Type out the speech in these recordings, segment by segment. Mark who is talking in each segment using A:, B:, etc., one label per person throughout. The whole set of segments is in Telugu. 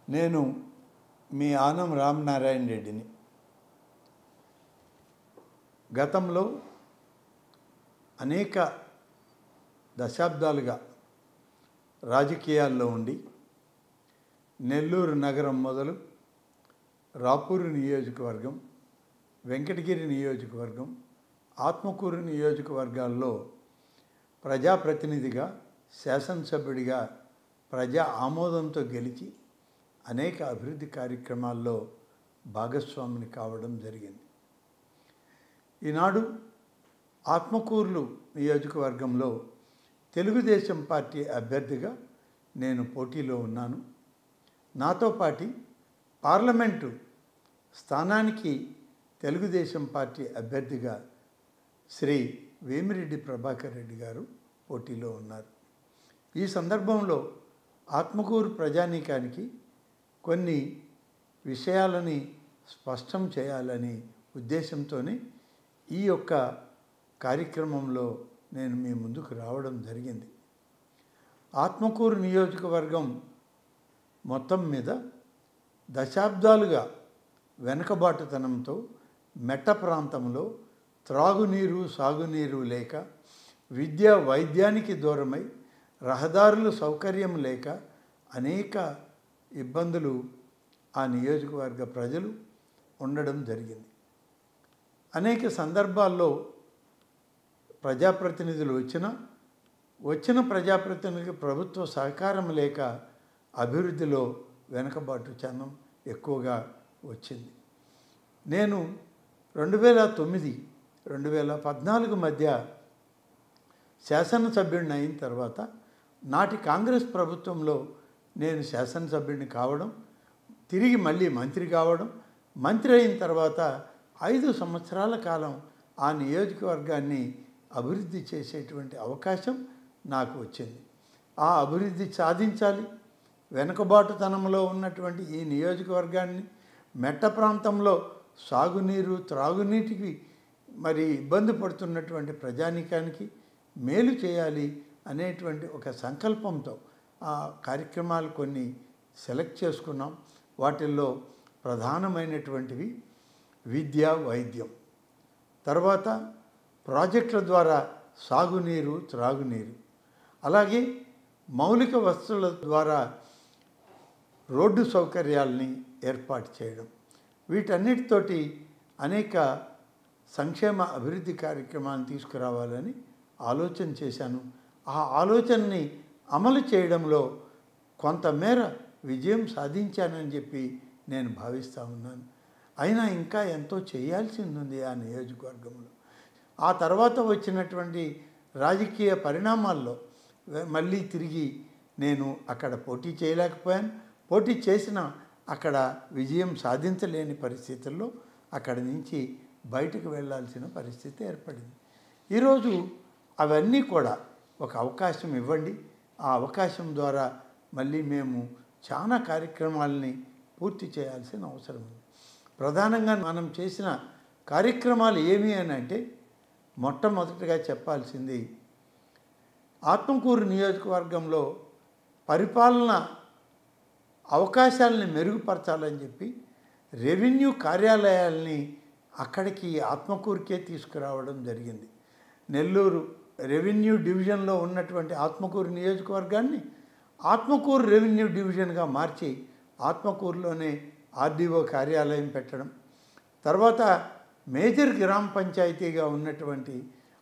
A: నేను మీ ఆనం రామనారాయణ రెడ్డిని. గతంలో అనేక దశాబ్దాలుగా రాజకీయాల్లో ఉండి నెల్లూరు నగరం మొదలు రాపూరు నియోజకవర్గం, వెంకటగిరి నియోజకవర్గం, ఆత్మకూరు నియోజకవర్గాల్లో ప్రజాప్రతినిధిగా, శాసనసభ్యుడిగా ప్రజా ఆమోదంతో గెలిచి అనేక అభివృద్ధి కార్యక్రమాల్లో భాగస్వామిని కావడం జరిగింది. ఈనాడు ఆత్మకూరు నియోజకవర్గంలో తెలుగుదేశం పార్టీ అభ్యర్థిగా నేను పోటీలో ఉన్నాను. నాతో పాటు పార్లమెంటు స్థానానికి తెలుగుదేశం పార్టీ అభ్యర్థిగా శ్రీ వేమిరెడ్డి ప్రభాకర్ రెడ్డి గారు పోటీలో ఉన్నారు. ఈ సందర్భంలో ఆత్మకూరు ప్రజానీకానికి కొన్ని విషయాలని స్పష్టం చేయాలని ఉద్దేశంతోనే ఈ యొక్క కార్యక్రమంలో నేను మీ ముందుకు రావడం జరిగింది. ఆత్మకూరు నియోజకవర్గం మొత్తం మీద దశాబ్దాలుగా వెనుకబాటుతనంతో మెట్ట ప్రాంతంలో త్రాగునీరు, సాగునీరు లేక, విద్య వైద్యానికి దూరమై, రహదారులు సౌకర్యం లేక అనేక ఇబ్బందులు ఆ నియోజకవర్గ ప్రజలు ఉండడం జరిగింది. అనేక సందర్భాల్లో ప్రజాప్రతినిధులు వచ్చిన ప్రజాప్రతినిధులకు ప్రభుత్వ సహకారం లేక అభివృద్ధిలో వెనుకబాటు చనం ఎక్కువగా వచ్చింది. నేను 2009-2014 మధ్య శాసనసభ్యుడిని అయిన తర్వాత నాటి కాంగ్రెస్ ప్రభుత్వంలో నేను శాసనసభ్యుడిని కావడం, తిరిగి మళ్ళీ మంత్రి కావడం, మంత్రి అయిన తర్వాత 5 సంవత్సరాల కాలం ఆ నియోజకవర్గాన్ని అభివృద్ధి చేసేటువంటి అవకాశం నాకు వచ్చింది. ఆ అభివృద్ధి సాధించాలి, వెనుకబాటుతనంలో ఉన్నటువంటి ఈ నియోజకవర్గాన్ని, మెట్ట ప్రాంతంలో సాగునీరు, త్రాగునీటికి మరి ఇబ్బంది పడుతున్నటువంటి ప్రజానీకానికి మేలు చేయాలి అనేటువంటి ఒక సంకల్పంతో ఆ కార్యక్రమాలు కొన్ని సెలెక్ట్ చేసుకున్నాం. వాటిల్లో ప్రధానమైనటువంటివి విద్య, వైద్యం, తర్వాత ప్రాజెక్టుల ద్వారా సాగునీరు, త్రాగునీరు, అలాగే మౌలిక వసతుల ద్వారా రోడ్డు సౌకర్యాలని ఏర్పాటు చేయడం, వీటన్నిటితోటి అనేక సంక్షేమ అభివృద్ధి కార్యక్రమాలను తీసుకురావాలని ఆలోచన చేశాను. ఆ ఆలోచనని అమలు చేయడంలో కొంతమేర విజయం సాధించానని చెప్పి నేను భావిస్తూ ఉన్నాను. అయినా ఇంకా ఎంతో చేయాల్సింది ఉంది ఆ నియోజకవర్గంలో. ఆ తర్వాత వచ్చినటువంటి రాజకీయ పరిణామాల్లో మళ్ళీ తిరిగి నేను అక్కడ పోటీ చేయలేకపోయాను. పోటీ చేసిన అక్కడ విజయం సాధించలేని పరిస్థితుల్లో అక్కడి నుంచి బయటకు వెళ్ళాల్సిన పరిస్థితి ఏర్పడింది. ఈరోజు అవన్నీ కూడా ఒక అవకాశం ఇవ్వండి, ఆ అవకాశం ద్వారా మళ్ళీ మేము చాలా కార్యక్రమాలని పూర్తి చేయాల్సిన అవసరం ఉంది. ప్రధానంగా మనం చేసిన కార్యక్రమాలు ఏమి అని అంటే, మొట్టమొదటిగా చెప్పాల్సింది ఆత్మకూరు నియోజకవర్గంలో పరిపాలన అవకాశాలని మెరుగుపరచాలని చెప్పి రెవెన్యూ కార్యాలయాల్ని అక్కడికి ఆత్మకూరుకే తీసుకురావడం జరిగింది. నెల్లూరు రెవెన్యూ డివిజన్లో ఉన్నటువంటి ఆత్మకూరు నియోజకవర్గాన్ని ఆత్మకూరు రెవెన్యూ డివిజన్గా మార్చి ఆత్మకూరులోనే ఆర్డీఓ కార్యాలయం పెట్టడం, తర్వాత మేజర్ గ్రామ పంచాయతీగా ఉన్నటువంటి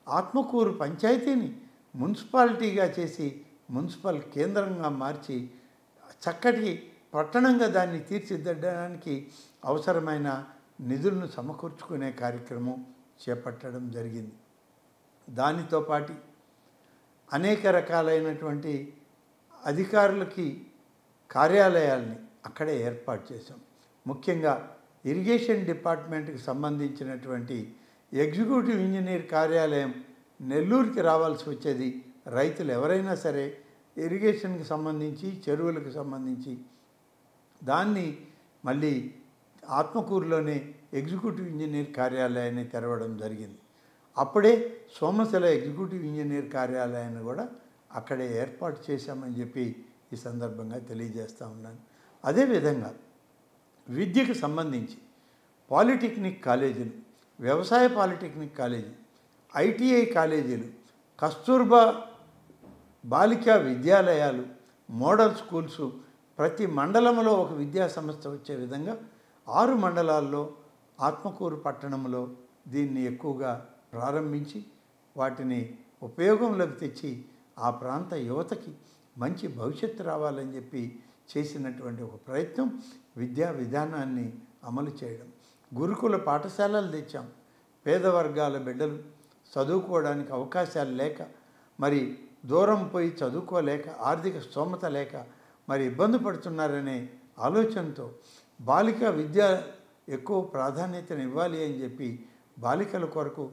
A: ఆత్మకూరు పంచాయతీని మున్సిపాలిటీగా చేసి మున్సిపల్ కేంద్రంగా మార్చి చక్కటి పట్టణంగా దాన్ని తీర్చిదిద్దడానికి అవసరమైన నిధులను సమకూర్చుకునే కార్యక్రమం చేపట్టడం జరిగింది. దానితో పాటు అనేక రకాలైనటువంటి అధికారులకి కార్యాలయాల్ని అక్కడే ఏర్పాటు చేశాం. ముఖ్యంగా ఇరిగేషన్ డిపార్ట్మెంట్కి సంబంధించినటువంటి ఎగ్జిక్యూటివ్ ఇంజనీర్ కార్యాలయం నెల్లూరుకి రావాల్సి వచ్చేది. రైతులు ఎవరైనా సరే ఇరిగేషన్కి సంబంధించి, చెరువులకు సంబంధించి దాన్ని మళ్ళీ ఆత్మకూరులోనే ఎగ్జిక్యూటివ్ ఇంజనీర్ కార్యాలయాన్ని తెరవడం జరిగింది. అప్పుడే సోమశిల ఎగ్జిక్యూటివ్ ఇంజనీర్ కార్యాలయాన్ని కూడా అక్కడే ఏర్పాటు చేశామని చెప్పి ఈ సందర్భంగా తెలియజేస్తూ ఉన్నాను. అదేవిధంగా విద్యకు సంబంధించి పాలిటెక్నిక్ కాలేజీలు, వ్యవసాయ పాలిటెక్నిక్ కాలేజీ, ఐటీఐ కాలేజీలు, కస్తూర్బా బాలికా విద్యాలయాలు, మోడల్ స్కూల్స్, ప్రతి మండలంలో ఒక విద్యా సంస్థ వచ్చే విధంగా 6 మండలాల్లో ఆత్మకూరు పట్టణంలో దీన్ని ఎక్కువగా ప్రారంభించి వాటిని ఉపయోగంలోకి తెచ్చి ఆ ప్రాంత యువతకి మంచి భవిష్యత్తు రావాలని చెప్పి చేసినటువంటి ఒక ప్రయత్నం విద్యా విధానాన్ని అమలు చేయడం. గురుకుల పాఠశాలలు తెచ్చాం. పేద వర్గాల బిడ్డలు చదువుకోవడానికి అవకాశాలు లేక, మరి దూరం పోయి చదువుకోలేక, ఆర్థిక స్తోమత లేక మరి ఇబ్బంది పడుతున్నారనే ఆలోచనతో బాలికా విద్య ఎక్కువ ప్రాధాన్యతను ఇవ్వాలి అని చెప్పి బాలికల కొరకు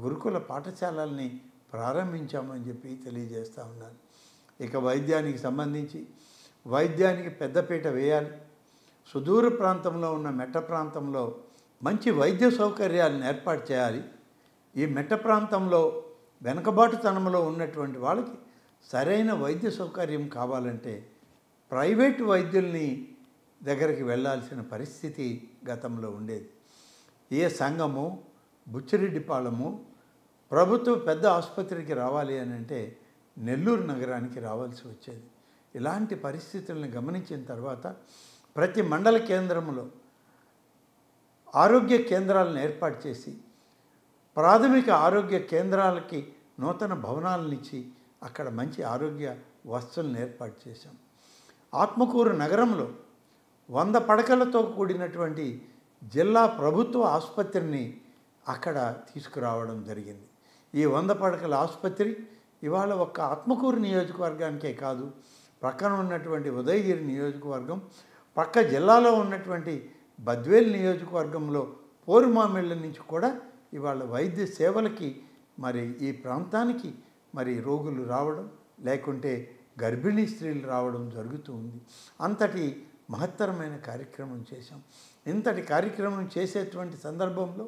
A: గురుకుల పాఠశాలల్ని ప్రారంభించామని చెప్పి తెలియజేస్తూ ఉన్నాను. ఇక వైద్యానికి సంబంధించి వైద్యానికి పెద్దపీట వేయాలి. సుదూర ప్రాంతంలో ఉన్న మెట్ట ప్రాంతంలో మంచి వైద్య సౌకర్యాలను ఏర్పాటు చేయాలి. ఈ మెట్ట ప్రాంతంలో వెనుకబాటుతనంలో ఉన్నటువంటి వాళ్ళకి సరైన వైద్య సౌకర్యం కావాలంటే ప్రైవేటు వైద్యుల్ని దగ్గరికి వెళ్ళాల్సిన పరిస్థితి గతంలో ఉండేది. ఏ సంఘము, బుచ్చిరెడ్డిపాళెము ప్రభుత్వ పెద్ద ఆసుపత్రికి రావాలి అని అంటే నెల్లూరు నగరానికి రావాల్సి వచ్చేది. ఇలాంటి పరిస్థితులను గమనించిన తర్వాత ప్రతి మండల కేంద్రంలో ఆరోగ్య కేంద్రాలను ఏర్పాటు చేసి ప్రాథమిక ఆరోగ్య కేంద్రాలకి నూతన భవనాలను ఇచ్చి అక్కడ మంచి ఆరోగ్య వసతులను ఏర్పాటు చేశాం. ఆత్మకూరు నగరంలో 100 పడకలతో కూడినటువంటి జిల్లా ప్రభుత్వ ఆసుపత్రిని అక్కడ తీసుకురావడం జరిగింది. ఈ 100 పడకల ఆసుపత్రి ఇవాళ ఒక్క ఆత్మకూరు నియోజకవర్గానికే కాదు, పక్కన ఉన్నటువంటి ఉదయగిరి నియోజకవర్గం, పక్క జిల్లాలో ఉన్నటువంటి బద్వేల్ నియోజకవర్గంలో పోరుమామిళ్ళ నుంచి కూడా ఇవాళ వైద్య సేవలకి మరి ఈ ప్రాంతానికి మరి రోగులు రావడం, లేకుంటే గర్భిణీ స్త్రీలు రావడం జరుగుతూ ఉంది. అంతటి మహత్తరమైన కార్యక్రమం చేశాం. ఇంతటి కార్యక్రమం చేసేటువంటి సందర్భంలో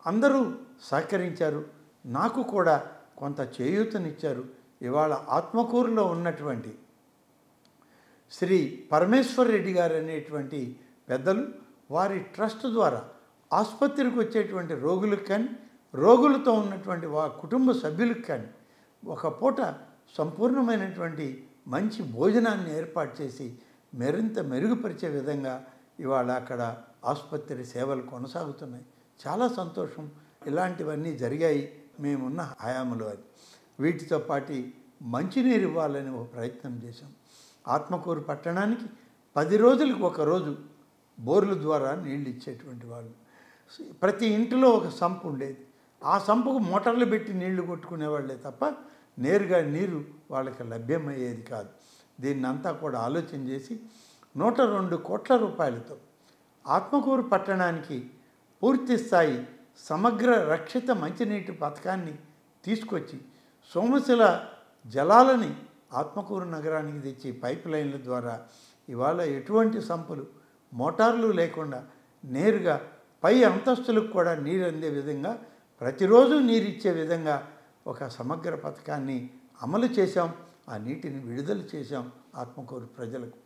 A: అందరూ సహకరించారు. నాకు కూడా కొంత చేయూతనిచ్చారు. ఇవాళ ఆత్మకూరులో ఉన్నటువంటి శ్రీ పరమేశ్వర్ రెడ్డి గారు అనేటువంటి పెద్దలు వారి ట్రస్ట్ ద్వారా ఆసుపత్రికి వచ్చేటువంటి రోగులకు కానీ, రోగులతో ఉన్నటువంటి కుటుంబ సభ్యులకు కానీ ఒక పూట సంపూర్ణమైనటువంటి మంచి భోజనాన్ని ఏర్పాటు చేసి మరింత మెరుగుపరిచే విధంగా ఇవాళ అక్కడ ఆసుపత్రి సేవలు కొనసాగుతున్నాయి. చాలా సంతోషం. ఇలాంటివన్నీ జరిగాయి మేమున్న హయాంలో. అది వీటితో పాటు మంచినీరు ఇవ్వాలని ఒక ప్రయత్నం చేశాం. ఆత్మకూరు పట్టణానికి 10 రోజులకు ఒక రోజు బోర్ల ద్వారా నీళ్ళు ఇచ్చేటువంటి వాళ్ళు. ప్రతి ఇంటిలో ఒక సంపు ఉండేది. ఆ సంపుకు మోటార్లు పెట్టి నీళ్లు కొట్టుకునేవాళ్ళే తప్ప నేరుగా నీరు వాళ్ళకి లభ్యమయ్యేది కాదు. దీన్నంతా కూడా ఆలోచన చేసి 102 కోట్ల రూపాయలతో ఆత్మకూరు పట్టణానికి పూర్తి స్థాయి సమగ్ర రక్షిత మంచినీటి పథకాన్ని తీసుకొచ్చి సోమశిల జలాలని ఆత్మకూరు నగరానికి తెచ్చి పైప్ లైన్ల ద్వారా ఇవాళ ఎటువంటి సంపులు, మోటార్లు లేకుండా నేరుగా పై అంతస్తులకు కూడా నీరు అందే విధంగా ప్రతిరోజు నీరు ఇచ్చే విధంగా ఒక సమగ్ర పథకాన్ని అమలు చేశాం. ఆ నీటిని విడుదల చేశాం ఆత్మకూరు ప్రజలకు.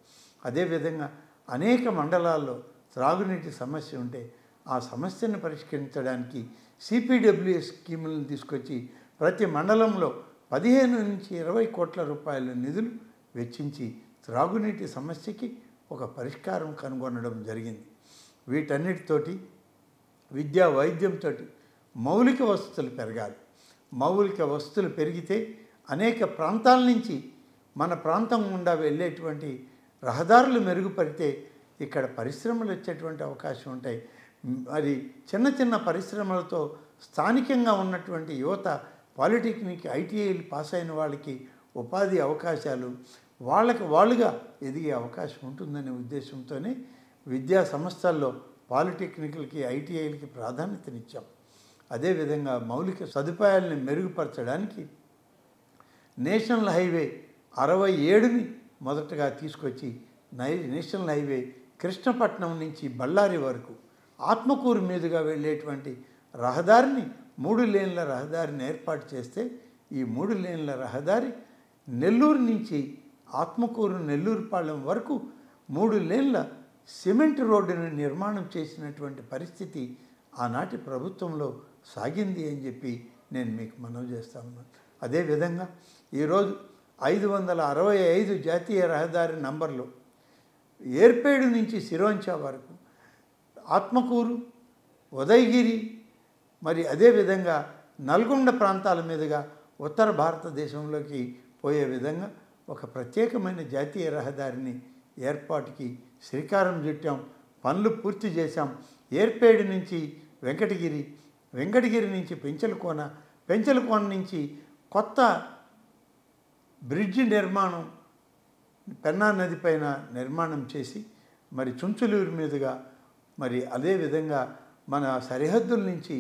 A: అదేవిధంగా అనేక మండలాల్లో త్రాగునీటి సమస్య ఉంటే ఆ సమస్యను పరిష్కరించడానికి సిపిడబ్ల్యూఎస్ స్కీములను తీసుకొచ్చి ప్రతి మండలంలో 15 నుంచి 20 కోట్ల రూపాయల నిధులు వెచ్చించి త్రాగునీటి సమస్యకి ఒక పరిష్కారం కనుగొనడం జరిగింది. వీటన్నిటితోటి విద్యా వైద్యంతో మౌలిక వసతులు పెరగాలి. మౌలిక వసతులు పెరిగితే అనేక ప్రాంతాల నుంచి మన ప్రాంతం గుండా వెళ్ళేటువంటి రహదారులు మెరుగుపడితే ఇక్కడ పరిశ్రమలు వచ్చేటువంటి అవకాశం ఉంటాయి. మరి చిన్న చిన్న పరిశ్రమలతో స్థానికంగా ఉన్నటువంటి యువత పాలిటెక్నిక్, ఐటీఐలు పాస్ అయిన వాళ్ళకి ఉపాధి అవకాశాలు వాళ్ళుగా ఎదిగే అవకాశం ఉంటుందనే ఉద్దేశంతోనే విద్యా సంస్థల్లో పాలిటెక్నిక్లకి, ఐటీఐలకి ప్రాధాన్యతనిచ్చాం. అదేవిధంగా మౌలిక సదుపాయాలని మెరుగుపరచడానికి నేషనల్ హైవే 67ని మొదటగా తీసుకొచ్చి నేషనల్ హైవే కృష్ణపట్నం నుంచి బళ్ళారి వరకు ఆత్మకూరు మీదుగా వెళ్ళేటువంటి రహదారిని 3 లేన్ల రహదారిని ఏర్పాటు చేస్తే ఈ 3 లేన్ల రహదారి నెల్లూరు నుంచి ఆత్మకూరు నెల్లూరుపాళెం వరకు 3 లేన్ల సిమెంట్ రోడ్డును నిర్మాణం చేసినటువంటి పరిస్థితి ఆనాటి ప్రభుత్వంలో సాగింది అని చెప్పి నేను మీకు మనవి చేస్తా ఉన్నాను. అదేవిధంగా ఈరోజు 565 జాతీయ రహదారి నంబర్లు ఏర్పేడు నుంచి సిరోంచా వరకు, ఆత్మకూరు, ఉదయగిరి, మరి అదేవిధంగా నల్గొండ ప్రాంతాల మీదుగా ఉత్తర భారతదేశంలోకి పోయే విధంగా ఒక ప్రత్యేకమైన జాతీయ రహదారిని ఏర్పాటుకి శ్రీకారం చుట్టాం. పనులు పూర్తి చేశాం. ఏర్పేడు నుంచి వెంకటగిరి, వెంకటగిరి నుంచి పెంచలకోన, పెంచలకోన నుంచి కొత్త బ్రిడ్జి నిర్మాణం పెన్నా నది పైన నిర్మాణం చేసి మరి చుంచులూరు మీదుగా, మరి అదేవిధంగా మన సరిహద్దుల నుంచి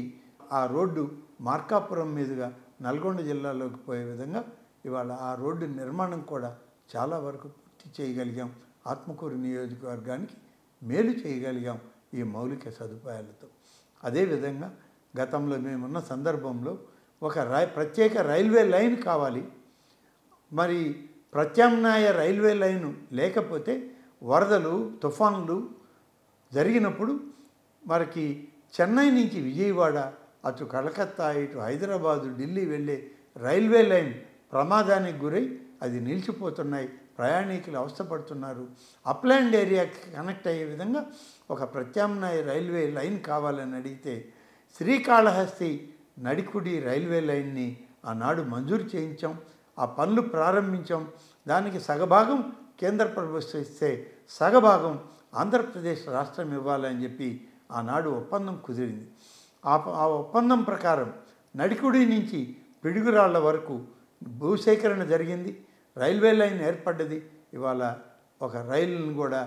A: ఆ రోడ్డు మార్కాపురం మీదుగా నల్గొండ జిల్లాలోకి పోయే విధంగా ఇవాళ ఆ రోడ్డు నిర్మాణం కూడా చాలా వరకు పూర్తి చేయగలిగాం. ఆత్మకూరు నియోజకవర్గానికి మేలు చేయగలిగాం ఈ మౌలిక సదుపాయాలతో. అదేవిధంగా గతంలో మేమున్న సందర్భంలో ఒక ప్రత్యేక రైల్వే లైన్ కావాలి. మరి ప్రత్యామ్నాయ రైల్వే లైను లేకపోతే వరదలు, తుఫాన్లు జరిగినప్పుడు మనకి చెన్నై నుంచి విజయవాడ, అటు కలకత్తా, ఇటు హైదరాబాదు, ఢిల్లీ వెళ్ళే రైల్వే లైన్ ప్రమాదానికి గురై అది నిలిచిపోతున్నాయి. ప్రయాణికులు అవస్థపడుతున్నారు. అప్లాండ్ ఏరియాకి కనెక్ట్ అయ్యే విధంగా ఒక ప్రత్యామ్నాయ రైల్వే లైన్ కావాలని అడిగితే శ్రీకాళహస్తి నడికుడి రైల్వే లైన్ని ఆనాడు మంజూరు చేయించాం. ఆ పనులు ప్రారంభించాం. దానికి సగభాగం కేంద్ర ప్రభుత్వం ఇస్తే సగభాగం ఆంధ్రప్రదేశ్ రాష్ట్రం ఇవ్వాలని చెప్పి ఆనాడు ఒప్పందం కుదిరింది. ఆ ఒప్పందం ప్రకారం నడికుడి నుంచి పిడుగురాళ్ల వరకు భూసేకరణ జరిగింది. రైల్వే లైన్ ఏర్పడ్డది. ఇవాళ ఒక రైలును కూడా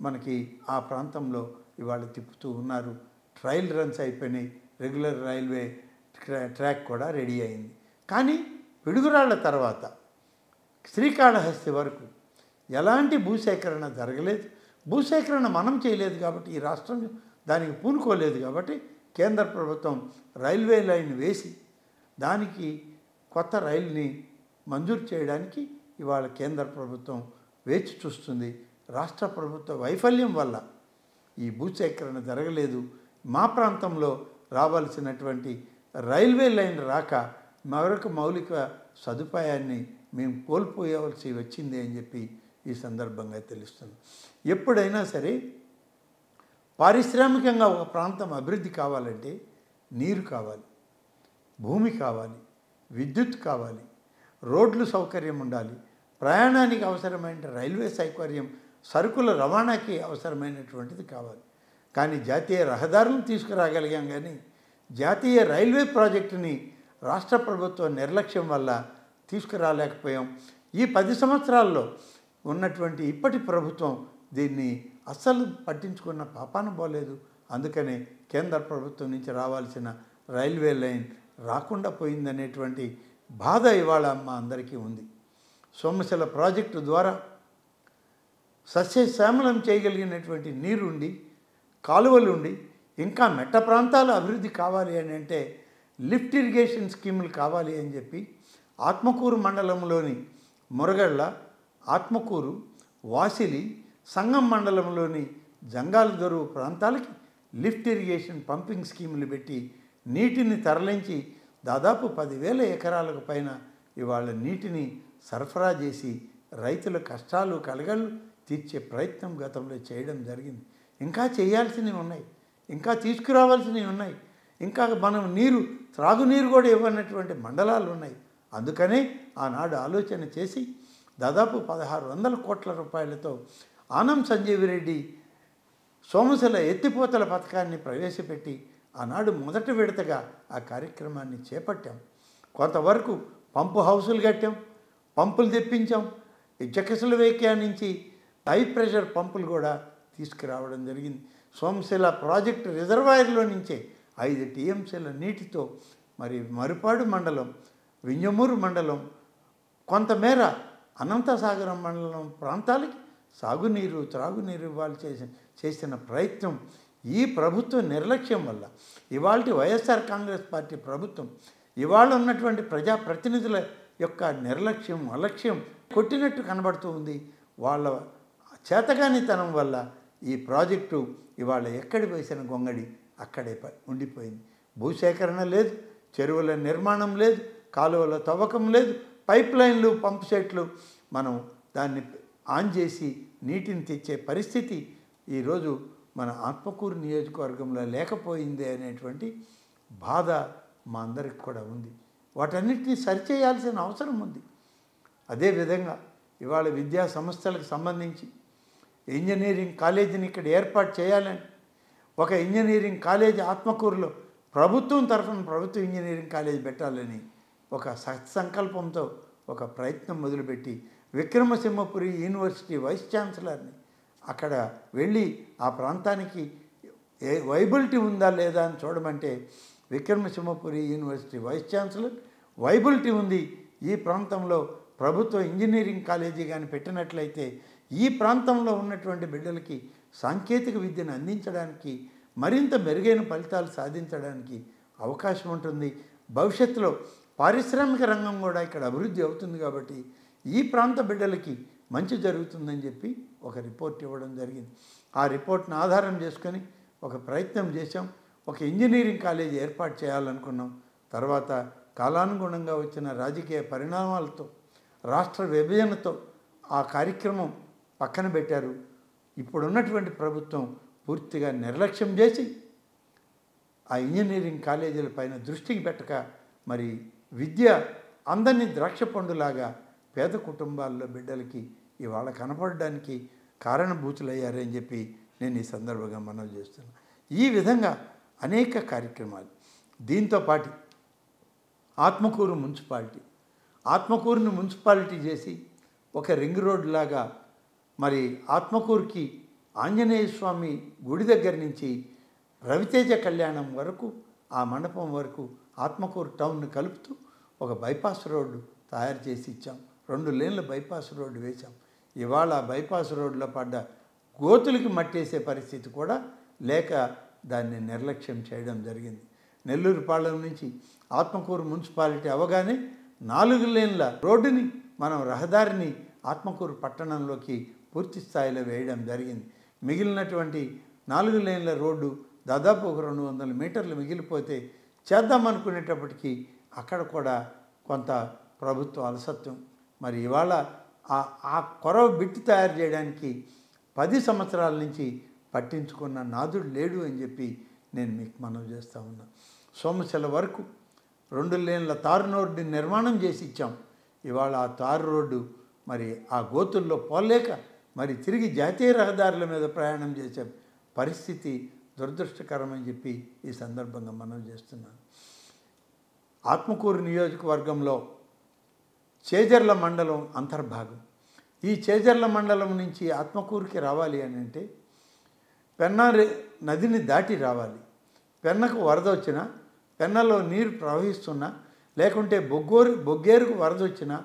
A: మనకి ఆ ప్రాంతంలో ఇవాళ తిప్పుతూ ఉన్నారు. ట్రయల్ రన్స్ అయిపోయినాయి. రెగ్యులర్ రైల్వే ట్రాక్ కూడా రెడీ అయింది. కానీ పిడుగురాళ్ల తర్వాత శ్రీకాళహస్తి వరకు ఎలాంటి భూసేకరణ జరగలేదు. భూసేకరణ మనం చేయలేదు కాబట్టి, ఈ రాష్ట్రం దానికి పూనుకోలేదు కాబట్టి కేంద్ర ప్రభుత్వం రైల్వే లైన్ వేసి దానికి కొత్త రైలుని మంజూరు చేయడానికి ఇవాళ కేంద్ర ప్రభుత్వం వేచి చూస్తుంది. రాష్ట్ర ప్రభుత్వ వైఫల్యం వల్ల ఈ భూసేకరణ జరగలేదు. మా ప్రాంతంలో రావాల్సినటువంటి రైల్వే లైన్ రాక మరొక మౌలిక సదుపాయాన్ని మేము కోల్పోయవలసి వచ్చింది అని చెప్పి ఈ సందర్భంగా తెలుస్తుంది. ఎప్పుడైనా సరే పారిశ్రామికంగా ఒక ప్రాంతం అభివృద్ధి కావాలంటే నీరు కావాలి, భూమి కావాలి, విద్యుత్ కావాలి, రోడ్లు సౌకర్యం ఉండాలి, ప్రయాణానికి అవసరమైన రైల్వే సౌకర్యం, సరుకుల రవాణాకి అవసరమైనటువంటిది కావాలి. కానీ జాతీయ రహదారులను తీసుకురాగలిగాం. కానీ జాతీయ రైల్వే ప్రాజెక్టుని రాష్ట్ర ప్రభుత్వం నిర్లక్ష్యం వల్ల తీసుకురాలేకపోయాం. ఈ 10 సంవత్సరాల్లో ఉన్నటువంటి ఇప్పటి ప్రభుత్వం దీన్ని అస్సలు పట్టించుకున్న పాపాన పోలేదు. అందుకనే కేంద్ర ప్రభుత్వం నుంచి రావాల్సిన రైల్వే లైన్ రాకుండా పోయిందనేటువంటి బాధ ఇవాళ మా అందరికీ ఉంది. సోమశిల ప్రాజెక్టు ద్వారా సస్యశ్యామలం చేయగలిగినటువంటి నీరుండి, కాలువలుండి, ఇంకా మెట్ట ప్రాంతాల అభివృద్ధి కావాలి అని అంటే లిఫ్ట్ ఇరిగేషన్ స్కీములు కావాలి అని చెప్పి ఆత్మకూరు మండలంలోని మురగళ్ళ, ఆత్మకూరు, వాసిలి, సంగం మండలంలోని జంగాల దొరువు ప్రాంతాలకి లిఫ్ట్ ఇరిగేషన్ పంపింగ్ స్కీములు పెట్టి నీటిని తరలించి దాదాపు 10,000 ఎకరాలకు పైన ఇవాళ నీటిని సరఫరా చేసి రైతుల కష్టాలు కలగళ్ళు తీర్చే ప్రయత్నం గతంలో చేయడం జరిగింది. ఇంకా చేయాల్సినవి ఉన్నాయి, ఇంకా తీసుకురావాల్సినవి ఉన్నాయి. ఇంకా మనం త్రాగునీరు కూడా ఇవ్వనటువంటి మండలాలు ఉన్నాయి. అందుకనే ఆనాడు ఆలోచన చేసి దాదాపు 1,600 కోట్ల రూపాయలతో ఆనం సంజీవిరెడ్డి సోమశిల ఎత్తిపోతల పథకాన్ని ప్రవేశపెట్టి ఆనాడు మొదటి విడతగా ఆ కార్యక్రమాన్ని చేపట్టాం. కొంతవరకు పంపు హౌసులు కట్టాం, పంపులు తెప్పించాం. చెకస్లోవేకియా నుంచి హై ప్రెషర్ పంపులు కూడా తీసుకురావడం జరిగింది. సోమశిల ప్రాజెక్టు రిజర్వాయర్లో నుంచే 5 టీఎంసీల నీటితో మరి మరుపాడు మండలం, వింజమూరు మండలం, కొంతమేర అనంతసాగరం మండలం ప్రాంతాలకి సాగునీరు, త్రాగునీరు ఇవ్వాలి చేసిన ప్రయత్నం ఈ ప్రభుత్వ నిర్లక్ష్యం వల్ల ఇవాళ వైఎస్ఆర్ కాంగ్రెస్ పార్టీ ప్రభుత్వం ఇవాళ ఉన్నటువంటి ప్రజాప్రతినిధుల యొక్క నిర్లక్ష్యం, అలక్ష్యం కొట్టినట్టు కనబడుతూ ఉంది. వాళ్ళ చేతగానితనం వల్ల ఈ ప్రాజెక్టు ఇవాళ ఎక్కడి వేసిన గొంగడి అక్కడే ఉండిపోయింది. భూసేకరణ లేదు, చెరువుల నిర్మాణం లేదు, కాలువల తవ్వకం లేదు, పైప్ లైన్లు, పంప్ సెట్లు మనం దాన్ని ఆన్ చేసి నీటిని తెచ్చే పరిస్థితి ఈరోజు మన ఆత్మకూరు నియోజకవర్గంలో లేకపోయింది అనేటువంటి బాధ మా అందరికి కూడా ఉంది. వాటన్నిటిని సరిచేయాల్సిన అవసరం ఉంది. అదేవిధంగా ఇవాళ విద్యా సంస్థలకు సంబంధించి ఇంజనీరింగ్ కాలేజీని ఇక్కడ ఏర్పాటు చేయాలని ఒక ఇంజనీరింగ్ కాలేజీ ఆత్మకూరులో ప్రభుత్వం తరఫున ప్రభుత్వ ఇంజనీరింగ్ కాలేజీ పెట్టాలని ఒక సత్సంకల్పంతో ఒక ప్రయత్నం మొదలుపెట్టి విక్రమసింహపురి యూనివర్సిటీ వైస్ ఛాన్సలర్ని అక్కడ వెళ్ళి ఆ ప్రాంతానికి వైబిలిటీ ఉందా లేదా అని చూడమంటే Vikramasimhapuri university vice chancellor viability ఉంది, ఈ ప్రాంతంలో ప్రభుత్వ ఇంజనీరింగ్ కాలేజీ కానీ పెట్టినట్లయితే ఈ ప్రాంతంలో ఉన్నటువంటి బిడ్డలకి సాంకేతిక విద్యను అందించడానికి, మరింత మెరుగైన ఫలితాలు సాధించడానికి అవకాశం ఉంటుంది. భవిష్యత్తులో పారిశ్రామిక రంగం కూడా ఇక్కడ అభివృద్ధి అవుతుంది కాబట్టి ఈ ప్రాంత బిడ్డలకి మంచి జరుగుతుందని చెప్పి ఒక రిపోర్ట్ ఇవ్వడం జరిగింది. ఆ రిపోర్ట్ను ఆధారం చేసుకొని ఒక ప్రయత్నం చేశాం. ఒక ఇంజనీరింగ్ కాలేజీ ఏర్పాటు చేయాలనుకున్నాం. తర్వాత కాలానుగుణంగా వచ్చిన రాజకీయ పరిణామాలతో, రాష్ట్ర విభజనతో ఆ కార్యక్రమం పక్కన పెట్టారు. ఇప్పుడున్నటువంటి ప్రభుత్వం పూర్తిగా నిర్లక్ష్యం చేసి ఆ ఇంజనీరింగ్ కాలేజీల పైన దృష్టికి పెట్టక మరి విద్య అందరినీ ద్రాక్ష పండులాగా పేద కుటుంబాల్లో బిడ్డలకి ఇవాళ కనపడడానికి కారణభూతులయ్యారని చెప్పి నేను ఈ సందర్భంగా మనవి చేస్తున్నాను. ఈ విధంగా అనేక కార్యక్రమాలు. దీంతోపాటు ఆత్మకూరుని మున్సిపాలిటీ చేసి ఒక రింగ్ రోడ్ లాగా మరి ఆత్మకూరుకి ఆంజనేయ స్వామి గుడి దగ్గర నుంచి రవితేజ కళ్యాణం వరకు ఆ మండపం వరకు ఆత్మకూరు టౌన్ను కలుపుతూ ఒక బైపాస్ రోడ్డు తయారు చేసి ఇచ్చాం. 2 లేన్ల బైపాస్ రోడ్డు వేశాం. ఇవాళ బైపాస్ రోడ్లో పడ్డ గోతులకి మట్టేసే పరిస్థితి కూడా లేక దాన్ని నిర్లక్ష్యం చేయడం జరిగింది. నెల్లూరుపాళెం నుంచి ఆత్మకూరు మున్సిపాలిటీ అవగానే 4 లేన్ల రోడ్డుని మనం రహదారిని ఆత్మకూరు పట్టణంలోకి పూర్తి స్థాయిలో వేయడం జరిగింది. మిగిలినటువంటి 4 లేన్ల రోడ్డు దాదాపు ఒక 200 మీటర్లు మిగిలిపోతే చేద్దామనుకునేటప్పటికీ అక్కడ కూడా కొంత ప్రభుత్వ అలసత్వం. మరి ఇవాళ ఆ కొరవ బిట్టు తయారు చేయడానికి 10 సంవత్సరాల నుంచి పట్టించుకున్న నాదుడు లేడు అని చెప్పి నేను మీకు మనవి చేస్తూ ఉన్నా. సోమశిల వరకు 2 లేన్ల తారు రోడ్డు నిర్మాణం చేసి ఇచ్చాం. ఇవాళ ఆ తారు రోడ్డు మరి ఆ గోతుల్లో పోలేక మరి తిరిగి జాతీయ రహదారుల మీద ప్రయాణం చేసే పరిస్థితి దురదృష్టకరమని చెప్పి ఈ సందర్భంగా మనవి చేస్తున్నాను. ఆత్మకూరు నియోజకవర్గంలో చేజర్ల మండలం అంతర్భాగం. ఈ చేజర్ల మండలం నుంచి ఆత్మకూరుకి రావాలి అని అంటే పెన్నా నదిని దాటి రావాలి. పెన్నకు వరద వచ్చినా, పెన్నలో నీరు ప్రవహిస్తున్నా, లేకుంటే బొగ్గేరుకు వరద వచ్చినా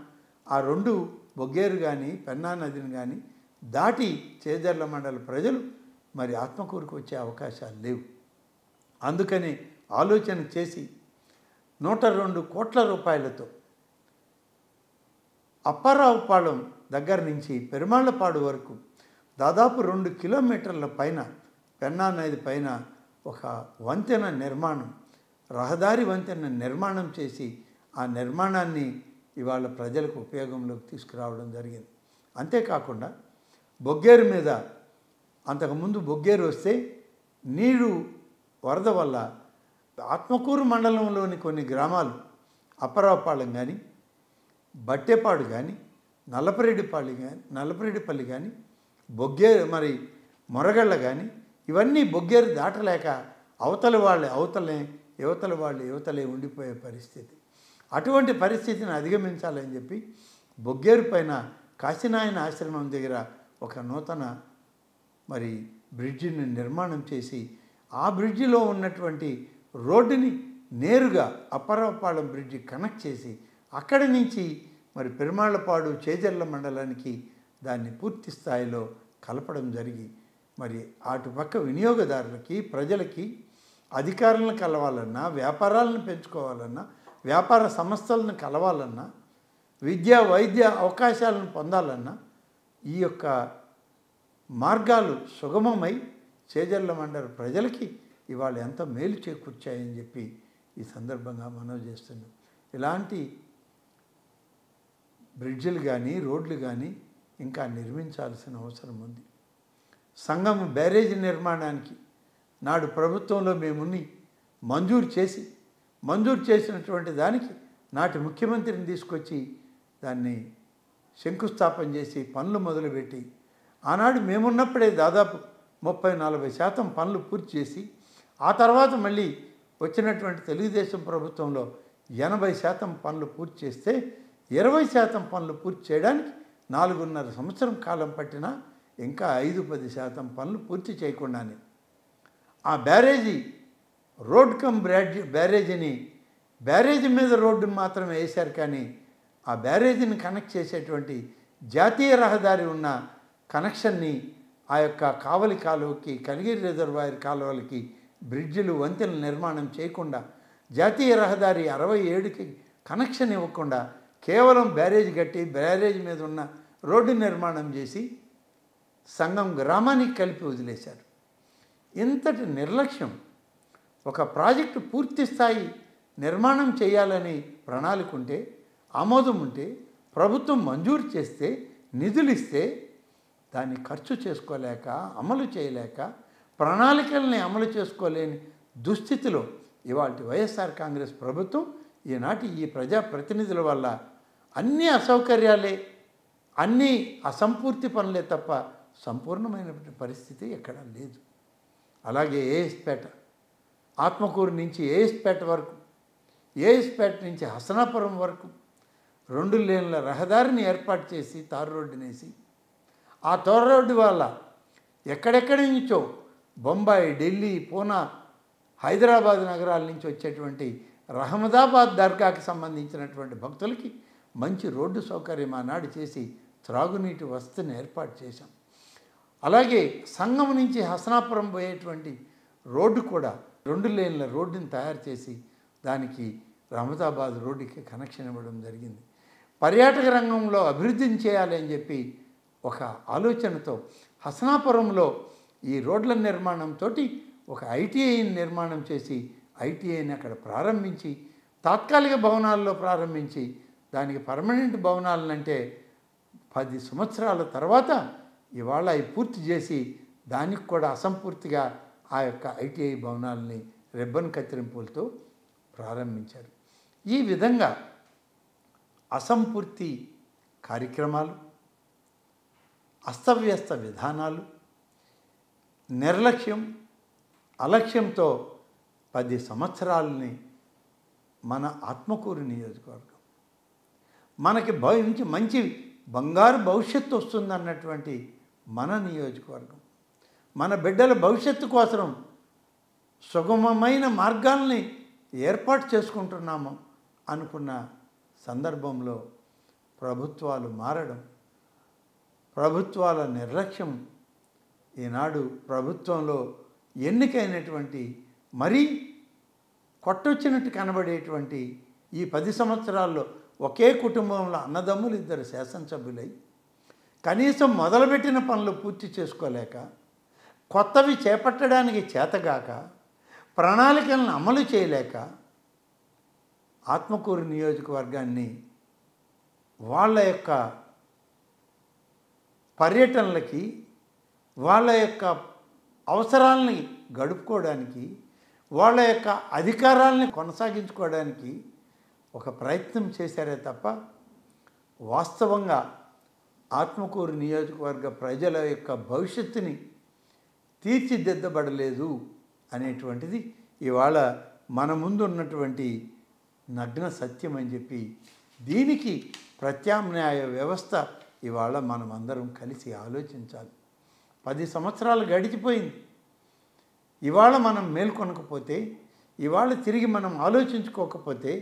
A: ఆ 2 బొగ్గేరు కానీ పెన్నా నదిని కానీ దాటి చేజర్ల మండల ప్రజలు మరి ఆత్మకూరుకు వచ్చే అవకాశాలు లేవు. అందుకని ఆలోచన చేసి 102 కోట్ల రూపాయలతో అప్పారావుపాళెం దగ్గర నుంచి పెరుమాళ్లపాడు వరకు దాదాపు 2 కిలోమీటర్ల పైన పెన్నా నది పైన ఒక వంతెన నిర్మాణం, రహదారి వంతెన నిర్మాణం చేసి ఆ నిర్మాణాన్ని ఇవాళ ప్రజలకు ఉపయోగంలోకి తీసుకురావడం జరిగింది. అంతేకాకుండా బొగ్గేరు మీద అంతకుముందు బొగ్గేరు వస్తే నీరు వరద వల్ల ఆత్మకూరు మండలంలోని కొన్ని గ్రామాలు అప్పరావుపాళెం కానీ, బట్టేపాడు కానీ, నల్లపరెడ్డిపల్లి కానీ, బొగ్గేరు మరి మొరగళ్ళ కానీ ఇవన్నీ బొగ్గేరు దాటలేక అవతల వాళ్ళు అవతలే, యువతల వాళ్ళు యువతలే ఉండిపోయే పరిస్థితి. అటువంటి పరిస్థితిని అధిగమించాలని చెప్పి బొగ్గేరు పైన కాశీనాయన ఆశ్రమం దగ్గర ఒక నూతన మరి బ్రిడ్జిని నిర్మాణం చేసి ఆ బ్రిడ్జిలో ఉన్నటువంటి రోడ్డుని నేరుగా అప్పరావుపాళెం బ్రిడ్జి కనెక్ట్ చేసి అక్కడి నుంచి మరి పెరుమాళ్లపాడు చేజర్ల మండలానికి దాన్ని పూర్తి స్థాయిలో కలపడం జరిగి మరి అటుపక్క వినియోగదారులకి, ప్రజలకి, అధికారులను కలవాలన్నా, వ్యాపారాలను పెంచుకోవాలన్నా, వ్యాపార సంస్థలను కలవాలన్నా, విద్యా వైద్య అవకాశాలను పొందాలన్నా ఈ యొక్క మార్గాలు సుగమమై చేజర్ల మండల ప్రజలకి ఇవాళ ఎంత మేలు చేకూర్చాయని చెప్పి ఈ సందర్భంగా మనవి చేస్తున్నాం. ఇలాంటి బ్రిడ్జిలు కానీ రోడ్లు కానీ ఇంకా నిర్మించాల్సిన అవసరం ఉంది. సంగం బ్యారేజీ నిర్మాణానికి నాడు ప్రభుత్వంలో మేముని మంజూరు చేసినటువంటి దానికి నాటి ముఖ్యమంత్రిని తీసుకొచ్చి దాన్ని శంకుస్థాపన చేసి పనులు మొదలుపెట్టి ఆనాడు మేమున్నప్పుడే దాదాపు 30-40% పనులు పూర్తి చేసి ఆ తర్వాత మళ్ళీ వచ్చినటువంటి తెలుగుదేశం ప్రభుత్వంలో 80% పనులు పూర్తి చేస్తే 20% పనులు పూర్తి చేయడానికి 4.5 సంవత్సరం కాలం పట్టినా ఇంకా 5-10% పనులు పూర్తి చేయకుండానే ఆ బ్యారేజీ రోడ్ కమ్ బ్యారేజీని బ్యారేజీ మీద రోడ్డు మాత్రమే వేశారు, కానీ ఆ బ్యారేజీని కనెక్ట్ చేసేటువంటి జాతీయ రహదారి ఉన్న కనెక్షన్ని ఆ యొక్క కావలి కాలువకి కనిగిరి రిజర్వాయర్ కాలువలకి బ్రిడ్జిలు వంతెనలు నిర్మాణం చేయకుండా జాతీయ రహదారి 67కి కనెక్షన్ ఇవ్వకుండా కేవలం బ్యారేజ్ కట్టి బ్యారేజ్ మీద ఉన్న రోడ్డు నిర్మాణం చేసి సంగం గ్రామానికి కలిపి వదిలేశారు. ఇంతటి నిర్లక్ష్యం, ఒక ప్రాజెక్టు పూర్తి స్థాయి నిర్మాణం చేయాలని ప్రణాళిక ఉంటే, ఆమోదం ఉంటే, ప్రభుత్వం మంజూరు చేస్తే, నిధులు ఇస్తే దాన్ని ఖర్చు చేసుకోలేక, అమలు చేయలేక, ప్రణాళికల్ని అమలు చేసుకోలేని దుస్థితిలో ఇవాళ వైఎస్ఆర్ కాంగ్రెస్ ప్రభుత్వం ఈనాటి ఈ ప్రజాప్రతినిధుల వల్ల అన్ని అసౌకర్యాలే, అన్నీ అసంపూర్తి పనులే తప్ప సంపూర్ణమైనటువంటి పరిస్థితి ఎక్కడా లేదు. అలాగే ఏఎస్పేట, ఆత్మకూరు నుంచి ఏఎస్పేట వరకు, ఏఎస్పేట నుంచి హసనాపురం వరకు 2 లేన్ల రహదారిని ఏర్పాటు చేసి తారు రోడ్డునేసి ఆ తారు రోడ్డు వల్ల ఎక్కడెక్కడి నుంచో బొంబాయి, ఢిల్లీ, పూనా, హైదరాబాద్ నగరాల నుంచి వచ్చేటువంటి రహమదాబాద్ దర్గాకి సంబంధించినటువంటి భక్తులకి మంచి రోడ్డు సౌకర్యం ఆనాడు చేసి త్రాగునీటి వసతిని ఏర్పాటు చేశాం. అలాగే సంగం నుంచి హసనాపురం పోయేటువంటి రోడ్డు కూడా 2 లేన్ల రోడ్డుని తయారు చేసి దానికి రహమదాబాద్ రోడ్డుకి కనెక్షన్ ఇవ్వడం జరిగింది. పర్యాటక రంగంలో అభివృద్ధిని చేయాలి అని చెప్పి ఒక ఆలోచనతో హసనాపురంలో ఈ రోడ్ల నిర్మాణంతో ఒక ఐటీఐని నిర్మాణం చేసి ఐటీఐని అక్కడ ప్రారంభించి తాత్కాలిక భవనాల్లో ప్రారంభించి దానికి పర్మనెంట్ భవనాలనంటే 10 సంవత్సరాల తర్వాత ఇవాళ అవి పూర్తి చేసి దానికి కూడా అసంపూర్తిగా ఆ యొక్క ఐటీఐ భవనాలని రిబ్బన్ కత్తిరింపులతో ప్రారంభించారు. ఈ విధంగా అసంపూర్తి కార్యక్రమాలు, అస్తవ్యస్త విధానాలు, నిర్లక్ష్యం, అలక్ష్యంతో 10 సంవత్సరాలని మన ఆత్మకూరు నియోజకవర్గం మనకి మంచి బంగారు భవిష్యత్తు వస్తుందన్నటువంటి మన నియోజకవర్గం, మన బిడ్డల భవిష్యత్తు కోసం సుగమమైన మార్గాల్ని ఏర్పాటు చేసుకుంటున్నాము అనుకున్న సందర్భంలో ప్రభుత్వాలు మారడం, ప్రభుత్వాల నిర్లక్ష్యం, ఈనాడు ప్రభుత్వంలో ఎన్నికైనటువంటి మరీ కొట్టొచ్చినట్టు కనబడేటువంటి ఈ 10 సంవత్సరాల్లో ఒకే కుటుంబంలో అన్నదమ్ములు 2 శాసనసభ్యులై కనీసం మొదలుపెట్టిన పనులు పూర్తి చేసుకోలేక, కొత్తవి చేపట్టడానికి చేతగాక, ప్రణాళికలను అమలు చేయలేక ఆత్మకూరు నియోజకవర్గాన్ని వాళ్ళ యొక్క పర్యటనలకి, వాళ్ళ యొక్క అవసరాలని గడుపుకోవడానికి, వాళ్ళ యొక్క అధికారాలని కొనసాగించుకోవడానికి ఒక ప్రయత్నం చేశారే తప్ప వాస్తవంగా ఆత్మకూరు నియోజకవర్గ ప్రజల యొక్క భవిష్యత్తుని తీర్చిదిద్దబడలేదు అనేటువంటిది ఇవాళ మన ముందు ఉన్నటువంటి నగ్న సత్యం అని చెప్పి, దీనికి ప్రత్యామ్నాయ వ్యవస్థ ఇవాళ మనం అందరం కలిసి ఆలోచించాలి. 10 సంవత్సరాలు గడిచిపోయింది. ఇవాళ మనం మేల్కొనకపోతే, ఇవాళ తిరిగి మనం ఆలోచించుకోకపోతే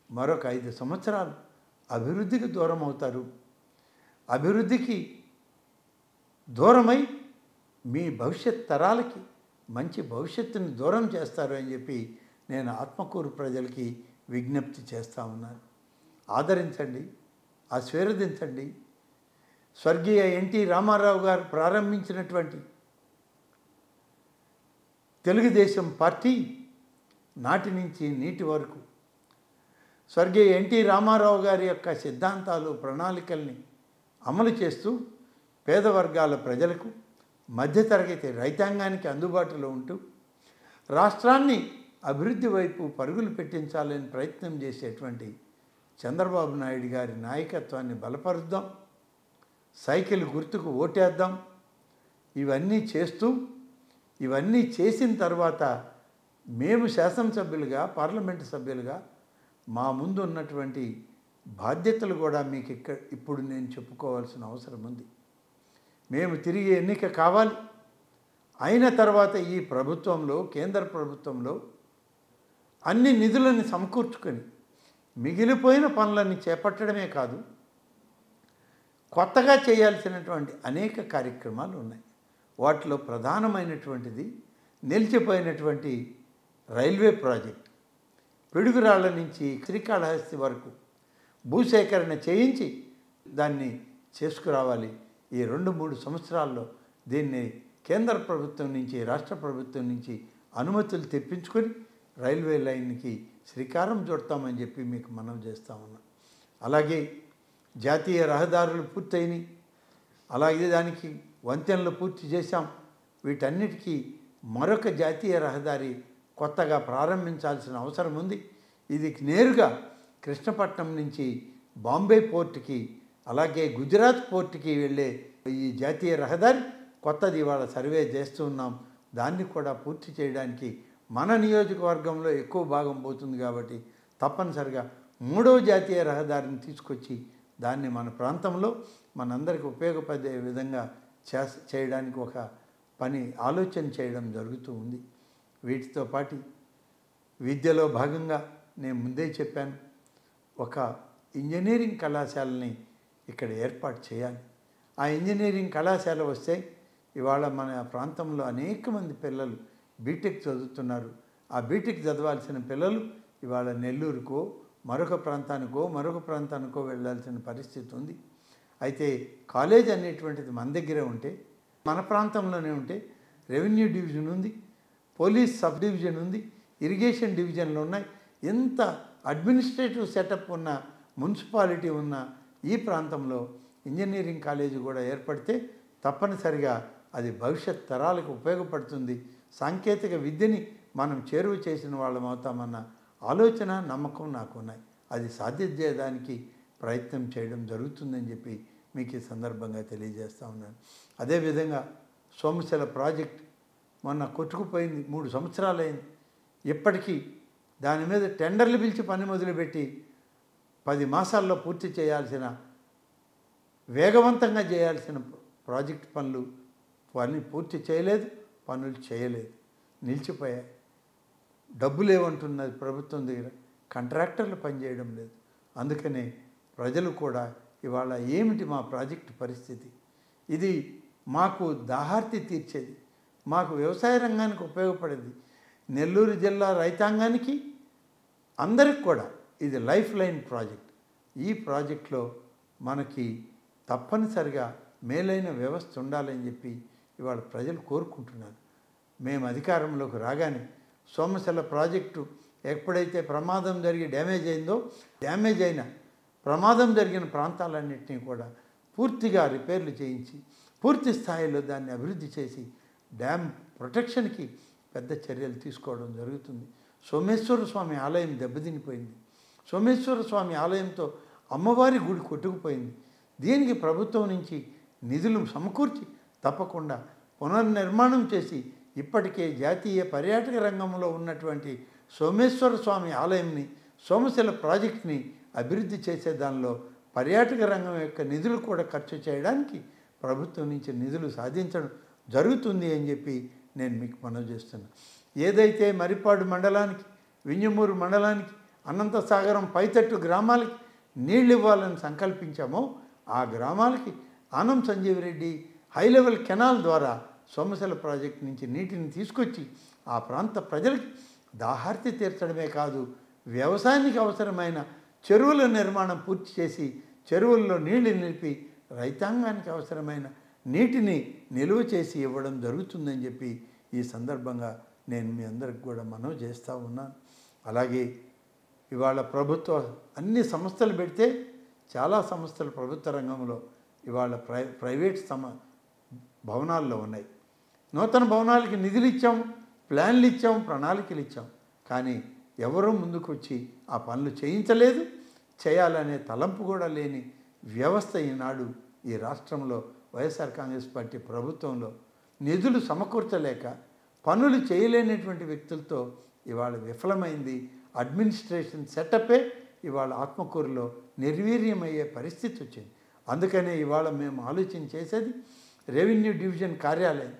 A: మరొక 5 సంవత్సరాలు అభివృద్ధికి దూరం అవుతారు. అభివృద్ధికి దూరమై మీ భవిష్యత్ తరాలకి మంచి భవిష్యత్తుని దూరం చేస్తారు అని చెప్పి నేను ఆత్మకూరు ప్రజలకి విజ్ఞప్తి చేస్తూ ఉన్నాను. ఆదరించండి, ఆశీర్వదించండి. స్వర్గీయ ఎన్టీ రామారావు గారు ప్రారంభించినటువంటి తెలుగుదేశం పార్టీ నాటి నుంచి నీటి వరకు స్వర్గీయ ఎన్టీ రామారావు గారి యొక్క సిద్ధాంతాలు ప్రణాళికల్ని అమలు చేస్తూ పేద వర్గాల ప్రజలకు మధ్యతరగతి రైతాంగానికి అందుబాటులో ఉంటూ రాష్ట్రాన్ని అభివృద్ధి వైపు పరుగులు పెట్టించాలని ప్రయత్నం చేసేటువంటి చంద్రబాబు నాయుడు గారి నాయకత్వాన్ని బలపరుద్దాం, సైకిల్ గుర్తుకు ఓటేద్దాం, ఇవన్నీ చేస్తూ ఇవన్నీ చేసిన తర్వాత మేము శాసనసభ్యులుగా పార్లమెంటు సభ్యులుగా మా ముందు ఉన్నటువంటి బాధ్యతలు కూడా మీకు ఇప్పుడు నేను చెప్పుకోవాల్సిన అవసరం ఉంది. మేము తిరిగి ఎన్నిక కావాలి. అయిన తర్వాత ఈ ప్రభుత్వంలో, కేంద్ర ప్రభుత్వంలో అన్ని నిధులను సమకూర్చుకొని మిగిలిపోయిన పనులన్నీ చేపట్టడమే కాదు, కొత్తగా చేయాల్సినటువంటి అనేక కార్యక్రమాలు ఉన్నాయి. వాటిలో ప్రధానమైనటువంటిది నిలిచిపోయినటువంటి రైల్వే ప్రాజెక్ట్. పిడుగురాళ్ల నుంచి శ్రీకాళహస్తి వరకు భూసేకరణ చేయించి దాన్ని చేసుకురావాలి. ఈ 2-3 సంవత్సరాల్లో దీన్ని కేంద్ర ప్రభుత్వం నుంచి, రాష్ట్ర ప్రభుత్వం నుంచి అనుమతులు తెప్పించుకొని రైల్వే లైన్కి శ్రీకారం చుడతామని చెప్పి మీకు మనవి చేస్తా ఉన్నా. అలాగే జాతీయ రహదారులు పూర్తయినాయి, అలాగే దానికి వంతెనలు పూర్తి చేశాం. వీటన్నిటికీ మరొక జాతీయ రహదారి కొత్తగా ప్రారంభించాల్సిన అవసరం ఉంది. ఇది నేరుగా కృష్ణపట్నం నుంచి బాంబే పోర్టుకి, అలాగే గుజరాత్ పోర్టుకి వెళ్ళే ఈ జాతీయ రహదారి కొత్తది ఇవాళ సర్వే చేస్తున్నాం. దాన్ని కూడా పూర్తి చేయడానికి మన నియోజకవర్గంలో ఎక్కువ భాగం పోతుంది కాబట్టి తప్పనిసరిగా 3వ జాతీయ రహదారిని తీసుకొచ్చి దాన్ని మన ప్రాంతంలో మనందరికీ ఉపయోగపడే విధంగా చేయడానికి ఒక ఆలోచన చేయడం జరుగుతూ ఉంది. వీటితో పాటు విద్యలో భాగంగా నేను ముందే చెప్పాను, ఒక ఇంజనీరింగ్ కళాశాలని ఇక్కడ ఏర్పాటు చేయాలి. ఆ ఇంజనీరింగ్ కళాశాల వస్తే ఇవాళ మన ప్రాంతంలో అనేక మంది పిల్లలు బీటెక్ చదువుతున్నారు. ఆ బీటెక్ చదవాల్సిన పిల్లలు ఇవాళ నెల్లూరుకో మరొక ప్రాంతానికో వెళ్ళాల్సిన పరిస్థితి ఉంది. అయితే కాలేజ్ అనేటువంటిది మన దగ్గరే ఉంటే, మన ప్రాంతంలోనే ఉంటే రెవెన్యూ డివిజన్ ఉంది, పోలీస్ సబ్ డివిజన్ ఉంది, ఇరిగేషన్ డివిజన్లు ఉన్నాయి. ఎంత అడ్మినిస్ట్రేటివ్ సెటప్ ఉన్న మున్సిపాలిటీ ఉన్న ఈ ప్రాంతంలో ఇంజనీరింగ్ కాలేజీ కూడా ఏర్పడితే తప్పనిసరిగా అది భవిష్యత్ తరాలకు ఉపయోగపడుతుంది. సాంకేతిక విద్యని మనం చేరువ చేసిన వాళ్ళం అవుతామన్న ఆలోచన, నమ్మకం నాకు ఉన్నాయి. అది సాధ్యం చేయడానికి ప్రయత్నం చేయడం జరుగుతుందని చెప్పి మీకు ఈ సందర్భంగా తెలియజేస్తూ ఉన్నాను. అదేవిధంగా సోమశిల ప్రాజెక్ట్ మొన్న కొట్టుకుపోయింది, 3 సంవత్సరాలైంది. ఇప్పటికీ దాని మీద టెండర్లు పిలిచి పని మొదలుపెట్టి 10 మాసాల్లో పూర్తి చేయాల్సిన, వేగవంతంగా చేయాల్సిన ప్రాజెక్ట్ పనులు పూర్తి చేయలేదు, పనులు చేయలేదు, నిలిచిపోయాయి. డబ్బులు ఏమంటున్నది ప్రభుత్వం దగ్గర, కాంట్రాక్టర్లు పనిచేయడం లేదు. అందుకనే ప్రజలు కూడా ఇవాళ ఏమిటి మా ప్రాజెక్టు పరిస్థితి, ఇది మాకు దాహార్తి తీర్చేది, మాకు వ్యవసాయ రంగానికి ఉపయోగపడేది, నెల్లూరు జిల్లా రైతాంగానికి అందరికి కూడా ఇది లైఫ్ లైన్ ప్రాజెక్ట్. ఈ ప్రాజెక్టులో మనకి తప్పనిసరిగా మేలైన వ్యవస్థ ఉండాలని చెప్పి ఇవాళ ప్రజలు కోరుకుంటున్నారు. మేము అధికారంలోకి రాగానే సోమశిల ప్రాజెక్టు ఎప్పుడైతే ప్రమాదం జరిగి డ్యామేజ్ అయిన ప్రమాదం జరిగిన ప్రాంతాలన్నింటినీ కూడా పూర్తిగా రిపేర్లు చేయించి పూర్తి స్థాయిలో దాన్ని అభివృద్ధి చేసి డ్యామ్ ప్రొటెక్షన్కి పెద్ద చర్యలు తీసుకోవడం జరుగుతుంది. సోమేశ్వర స్వామి ఆలయం దెబ్బతినిపోయింది. సోమేశ్వర స్వామి ఆలయంతో అమ్మవారి గుడి కొట్టుకుపోయింది. దీనికి ప్రభుత్వం నుంచి నిధులు సమకూర్చి తప్పకుండా పునర్నిర్మాణం చేసి ఇప్పటికే జాతీయ పర్యాటక రంగంలో ఉన్నటువంటి సోమేశ్వర స్వామి ఆలయంని, సోమశిల ప్రాజెక్ట్ని అభివృద్ధి చేసే దానిలో పర్యాటక రంగం యొక్క నిధులు కూడా ఖర్చు చేయడానికి ప్రభుత్వం నుంచి నిధులు సాధించడం జరుగుతుంది అని చెప్పి నేను మీకు మనవి చేస్తున్నాను. ఏదైతే మరిపాడు మండలానికి, వింజమూరు మండలానికి, అనంతసాగరం పైతట్టు గ్రామాలకి నీళ్ళు ఇవ్వాలని సంకల్పించామో ఆ గ్రామాలకి Anam Sanjeeva Reddy high level canal ద్వారా సోమశిల ప్రాజెక్టు నుంచి నీటిని తీసుకొచ్చి ఆ ప్రాంత ప్రజలకి దాహార్తి తీర్చడమే కాదు, వ్యవసాయానికి అవసరమైన చెరువుల నిర్మాణం పూర్తి చేసి చెరువుల్లో నీళ్లు నిలిపి రైతాంగానికి అవసరమైన నీటిని నిల్వ చేసి ఇవ్వడం జరుగుతుందని చెప్పి ఈ సందర్భంగా నేను మీ అందరికి కూడా మనవి చేస్తూ ఉన్నాను. అలాగే ఇవాళ ప్రభుత్వ అన్ని సంస్థలు పెడితే చాలా సంస్థలు ప్రభుత్వ రంగంలో ఇవాళ ప్రైవేట్ భవనాల్లో ఉన్నాయి. నూతన భవనాలకి నిధులు ఇచ్చాం, ప్లాన్లు ఇచ్చాం, ప్రణాళికలు ఇచ్చాం, కానీ ఎవరూ ముందుకు వచ్చి ఆ పనులు చేయించలేదు. చేయాలనే తలంపు కూడా లేని వ్యవస్థ ఈనాడు ఈ రాష్ట్రంలో వైఎస్ఆర్ కాంగ్రెస్ పార్టీ ప్రభుత్వంలో నిధులు సమకూర్చలేక పనులు చేయలేనటువంటి వ్యక్తులతో ఇవాళ విఫలమైంది. అడ్మినిస్ట్రేషన్ సెటపే ఇవాళ ఆత్మకూరులో నిర్వీర్యమయ్యే పరిస్థితి వచ్చింది. అందుకనే ఇవాళ మేము ఆలోచన చేసేది రెవెన్యూ డివిజన్ కార్యాలయం,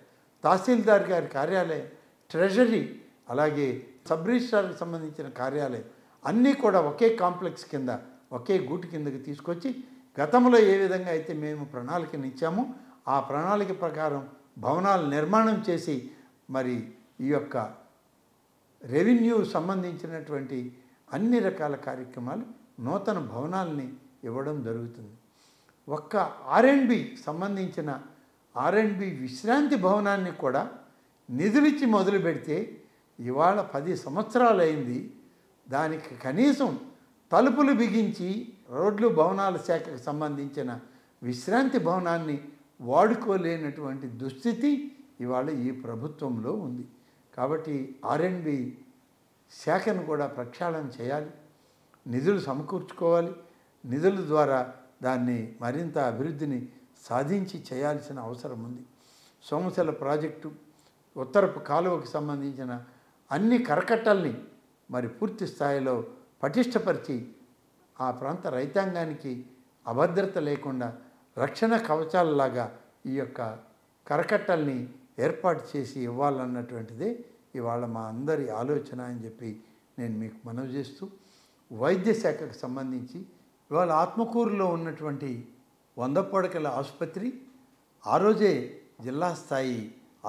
A: తహసీల్దార్ గారి కార్యాలయం, ట్రెజరీ, అలాగే సబ్ రిజిస్ట్రార్కి సంబంధించిన కార్యాలయం అన్నీ కూడా ఒకే కాంప్లెక్స్ కింద, ఒకే గూటి కిందకి తీసుకొచ్చి గతంలో ఏ విధంగా అయితే మేము ప్రణాళికను ఇచ్చామో ఆ ప్రణాళిక ప్రకారం భవనాలు నిర్మాణం చేసి మరి ఈ యొక్క రెవెన్యూ సంబంధించినటువంటి అన్ని రకాల కార్యక్రమాలు నూతన భవనాలని ఇవ్వడం జరుగుతుంది. ఒక్క R&B సంబంధించిన R&B విశ్రాంతి భవనాన్ని కూడా నిధులిచ్చి మొదలు పెడితే ఇవాళ 10 సంవత్సరాలు అయింది. దానికి కనీసం తలుపులు బిగించి రోడ్లు భవనాల శాఖకు సంబంధించిన విశ్రాంతి భవనాన్ని వాడుకోలేనటువంటి దుస్థితి ఇవాళ ఈ ప్రభుత్వంలో ఉంది. కాబట్టి R&B శాఖను కూడా ప్రక్షాళన చేయాలి, నిధులు సమకూర్చుకోవాలి, నిధుల ద్వారా దాన్ని మరింత అభివృద్ధిని సాధించి చేయాల్సిన అవసరం ఉంది. సోమశల ప్రాజెక్టు, ఉత్తరపు కాలువకు సంబంధించిన అన్ని కరకట్టల్ని మరి పూర్తి స్థాయిలో పటిష్టపరిచి ఆ ప్రాంత రైతాంగానికి అభద్రత లేకుండా రక్షణ కవచాలలాగా ఈ యొక్క కరకట్టల్ని ఏర్పాటు చేసి ఇవ్వాలన్నటువంటిదే ఇవాళ మా అందరి ఆలోచన అని చెప్పి నేను మీకు మనవి చేస్తూ, వైద్య శాఖకు సంబంధించి ఇవాళ ఆత్మకూరులో ఉన్నటువంటి 100 పడకల ఆసుపత్రి ఆ రోజే జిల్లా స్థాయి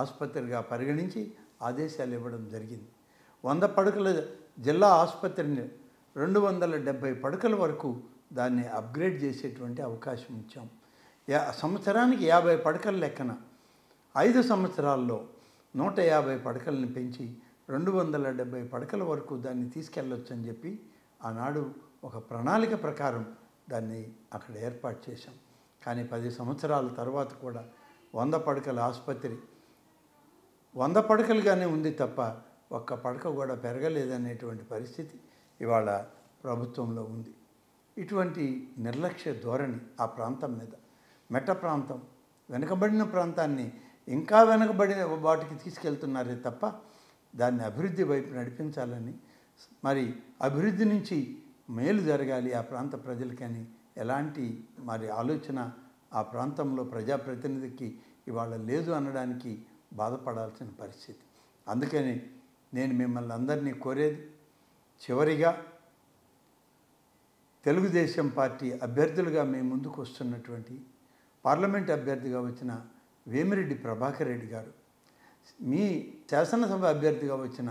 A: ఆసుపత్రిగా పరిగణించి ఆదేశాలు ఇవ్వడం జరిగింది. 100 పడకల జిల్లా ఆసుపత్రిని 270 పడకల వరకు దాన్ని అప్గ్రేడ్ చేసేటువంటి అవకాశం ఇచ్చాం. సంవత్సరానికి 50 పడకల లెక్కన 5 సంవత్సరాల్లో 150 పడకలను పెంచి 270 పడకల వరకు దాన్ని తీసుకెళ్ళొచ్చు అని చెప్పి ఆనాడు ఒక ప్రణాళిక ప్రకారం దాన్ని అక్కడ ఏర్పాటు చేశాం. కానీ 10 సంవత్సరాల తర్వాత కూడా 100 పడకల ఆసుపత్రి 100 పడకలుగానే ఉంది తప్ప ఒక్క పడక కూడా పెరగలేదనేటువంటి పరిస్థితి ఇవాళ ప్రభుత్వంలో ఉంది. ఇటువంటి నిర్లక్ష్య ధోరణి ఆ ప్రాంతం మీద, మెట్ట ప్రాంతం, వెనుకబడిన ప్రాంతాన్ని ఇంకా వెనుకబడిన వాటికి తీసుకెళ్తున్నారే తప్ప దాన్ని అభివృద్ధి వైపు నడిపించాలని, మరి అభివృద్ధి నుంచి మేలు జరగాలి ఆ ప్రాంత ప్రజలకని ఎలాంటి మరి ఆలోచన ఆ ప్రాంతంలో ప్రజాప్రతినిధికి ఇవాళ లేదు అనడానికి బాధపడాల్సిన పరిస్థితి. అందుకని నేను మిమ్మల్ని అందరినీ కోరేది, చివరిగా తెలుగుదేశం పార్టీ అభ్యర్థులుగా మేము ముందుకు వస్తున్నటువంటి పార్లమెంట్ అభ్యర్థిగా వచ్చిన వేమిరెడ్డి ప్రభాకర్ రెడ్డి గారు, మీ శాసనసభ అభ్యర్థిగా వచ్చిన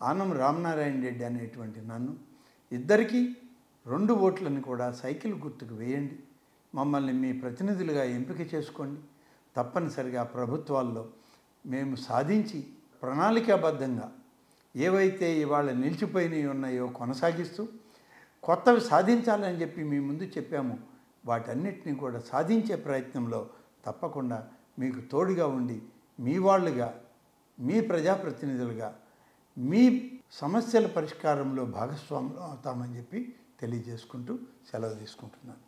A: ఆనం రామనారాయణ రెడ్డి అనేటువంటి నన్ను, ఇద్దరికీ 2 ఓట్లను కూడా సైకిల్ గుర్తుకు వేయండి. మమ్మల్ని మీ ప్రతినిధులుగా ఎంపిక చేసుకోండి. తప్పనిసరిగా ప్రభుత్వాల్లో మేము సాధించి ప్రణాళికాబద్ధంగా ఏవైతే ఇవాళ నిలిచిపోయినవి ఉన్నాయో కొనసాగిస్తూ కొత్తవి సాధించాలని చెప్పి మీ ముందు చెప్పాము. వాటన్నిటినీ కూడా సాధించే ప్రయత్నంలో తప్పకుండా మీకు తోడుగా ఉండి మీ వాళ్ళుగా, మీ ప్రజాప్రతినిధులుగా, మీ సమస్యల పరిష్కారంలో భాగస్వాములు అవుతామని చెప్పి తెలియజేసుకుంటూ సెలవు తీసుకుంటున్నాను.